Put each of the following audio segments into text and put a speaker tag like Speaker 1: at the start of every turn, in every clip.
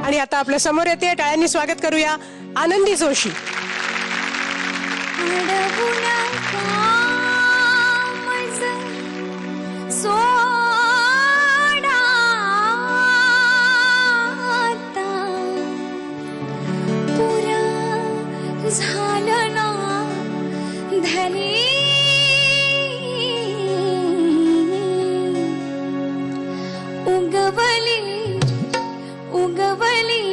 Speaker 1: आणि आता आपल्या समोर येते, टाळ्यांनी स्वागत करूया आनंदी जोशी.
Speaker 2: झालं ना धनी उगवली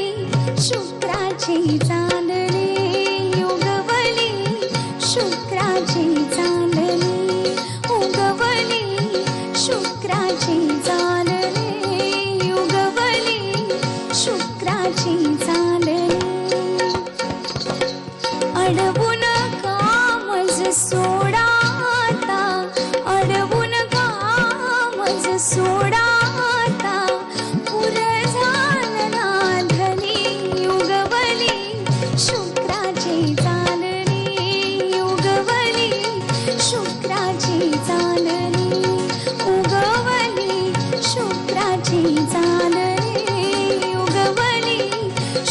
Speaker 2: शुक्राची चांदणी, उगवली शुक्राची चांदणी, उगवली शुक्राची चांदणी, उगवली शुक्राची चांदणी. अडवू नका मज सोडा आता, अडवू नका मज सोडा आता, पुर झालं ना धनी, उगवली शुक्राची चांदणी, उगवली शुक्राची चांदणी, उगवली शुक्राची चांदणी, उगवली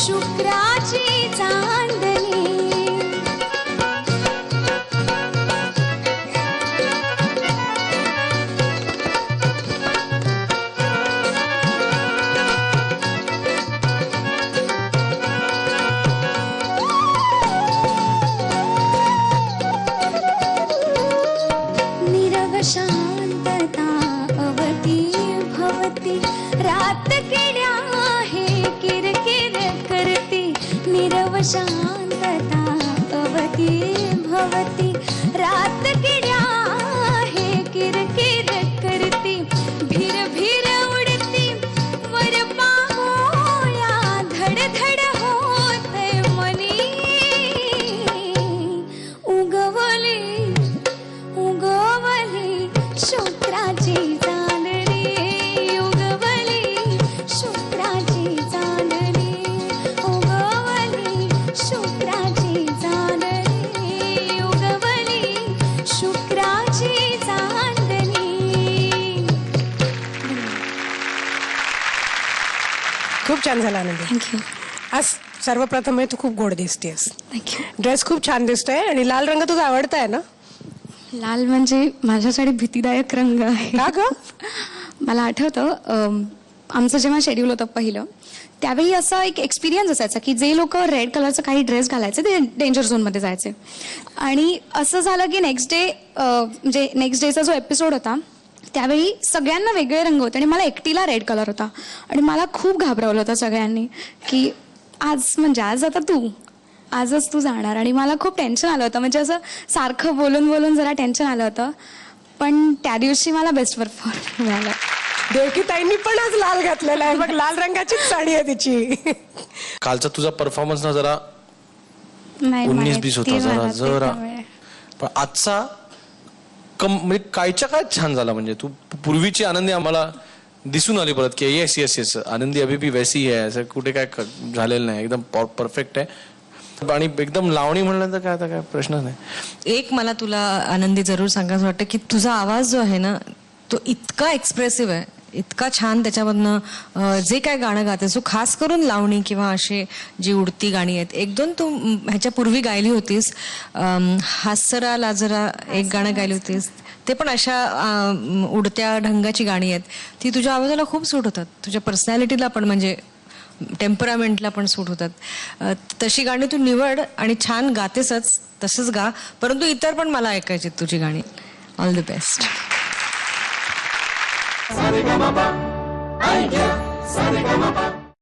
Speaker 2: शुक्राची चांदणी. शांतता अवती भवती, रात किड्या आहे किरकिर करती, निरव शांतता अवती भवती, रात किड्या आहे किरकिर करती, भीर भीर उडती वर पागोळ्या, धड धड होतय मनी, उगवली शुक्राची चांदणी, उगवली शुक्राची चांदणी, उगवली शुक्राची चांदणी, उगवली शुक्राची चांदणी.
Speaker 1: खूप छान झाला आनंदी.
Speaker 2: थँक्यू.
Speaker 1: आज सर्वप्रथम तू खूप गोड दिसतेस.
Speaker 2: थँक्यू.
Speaker 1: ड्रेस खूप छान दिसतोय आणि लाल रंग तुझा आवडता आहे ना?
Speaker 2: लाल म्हणजे माझ्यासाठी भीतीदायक रंग आहे.
Speaker 1: का ग?
Speaker 2: मला आठवतं आमचं जेव्हा शेड्यूल होतं पहिलं, त्यावेळी असा एक एक्सपिरियन्स असायचा की जे लोक रेड कलरचं काही ड्रेस घालायचे ते डेंजर झोनमध्ये जायचे. आणि असं झालं की नेक्स्ट डे म्हणजे नेक्स्ट डेचा जो एपिसोड होता त्यावेळी सगळ्यांना वेगळे रंग होते आणि मला एकटीला रेड कलर होता. आणि मला खूप घाबरवलं होतं सगळ्यांनी की आज आता आजच तू जाणार. आणि मला खूप टेन्शन आलं होतं, म्हणजे असं सारखं बोलून बोलून जरा टेन्शन आलं होतं. पण त्या दिवशी मला बेस्ट परफॉर्म मिळालं.
Speaker 1: देवकीताईंनी पण आज लाल घातलेला आहे बघ, लाल रंगाचीच साडी आहे तिची.
Speaker 3: कालचा तुझा परफॉर्मन्स ना जरा
Speaker 2: नाही
Speaker 3: 19-20 होता जरा, पण आजचा म्हणजे कायच्या काय छान झाला. म्हणजे तू पूर्वीची आनंदी आम्हाला दिसून आली परत की येस येस येस आनंदी अभी भी वैसी आहे, असं कुठे काय झालेलं नाही, एकदम परफेक्ट आहे. आणि एकदम लावणी म्हणल्यानंतर काय आता काय प्रश्नच नाही.
Speaker 4: एक मला तुला आनंदी जरूर सांगायचं वाटतं की तुझा आवाज जो आहे ना तो इतका एक्सप्रेसिव्ह आहे, इतका छान. त्याच्यामधनं जे काय गाणं गातेस तू, खास करून लावणी किंवा अशी जी उडती गाणी आहेत, एक दोन तू ह्याच्या पूर्वी गायली होतीस. हासरा लाजरा एक गाणं गायली होतीस, ते पण अशा उडत्या ढंगाची गाणी आहेत. ती तुझ्या आवाजाला खूप सूट होतात, तुझ्या पर्सनॅलिटीला पण, म्हणजे टेम्परामेंटला पण सूट होतात. तशी गाणी तू निवड आणि छान गातेसच, तसंच गा. परंतु इतर पण मला ऐकायची तुझी गाणी. All the best.
Speaker 5: सारेगामापा